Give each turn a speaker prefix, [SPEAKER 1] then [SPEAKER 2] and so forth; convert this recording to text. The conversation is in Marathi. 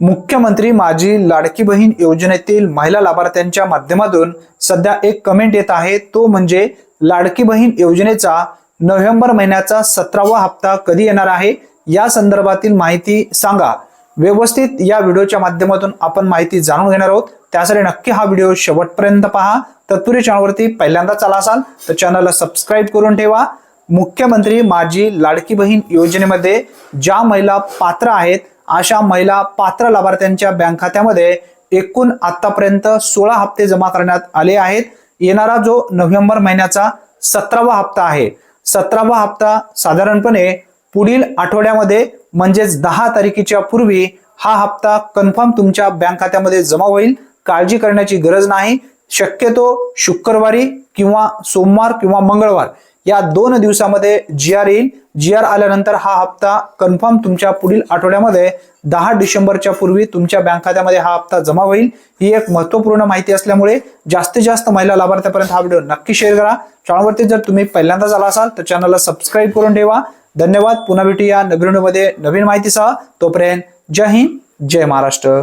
[SPEAKER 1] मुख्यमंत्री माझी लाडकी बहीण योजनेतील महिला लाभार्थ्यांच्या माध्यमातून सध्या एक कमेंट येत आहे, तो म्हणजे लाडकी बहीण योजनेचा नोव्हेंबर महिन्याचा 17वा हप्ता कधी येणार आहे या संदर्भातील माहिती सांगा। व्यवस्थित या व्हिडिओच्या माध्यमातून आपण माहिती जाणून घेणार आहोत, त्यासाठी नक्की हा व्हिडिओ शेवटपर्यंत पहा। तत्पूर्वी चॅनलवरती पहिल्यांदाच आला असाल तर चॅनलला सबस्क्राइब करून ठेवा। मुख्यमंत्री माझी लाडकी बहीण योजनेमध्ये ज्या महिला पात्र आहेत अशा महिला पात्र लाभार्थ्यांच्या बँक खात्यामध्ये एकूण आतापर्यंत 16 हप्ते जमा करण्यात आले आहेत। येणारा जो नोव्हेंबर महिन्याचा 17वा हप्ता आहे, 17वा हप्ता साधारणपणे पुढील आठवड्यामध्ये म्हणजेच 10 तारखेच्या पूर्वी हा हप्ता कन्फर्म तुमच्या बँक खात्यामध्ये जमा होईल। काळजी करण्याची गरज नाही। शक्यतो शुक्रवारी किंवा सोमवार किंवा मंगळवार या 2 दिवसामध्ये जीआर येईल। जीआर आल्यानंतर हा हप्ता कन्फर्म तुमच्या पुढील आठवड्यामध्ये 10 डिसेंबरच्या पूर्वी तुमच्या बँक खात्यामध्ये हा हप्ता जमा होईल। ही एक महत्त्वपूर्ण माहिती असल्यामुळे जास्तीत जास्त महिला लाभार्थ्यांपर्यंत हा व्हिडिओ नक्की शेअर करा। चॅनलवरती जर तुम्ही पहिल्यांदाच आला असाल तर चॅनलला सबस्क्राइब करून ठेवा। धन्यवाद। पुन्हा भेटूया नवीन व्हिडिओमध्ये नवीन माहितीसह। तोपर्यंत जय हिंद, जय महाराष्ट्र।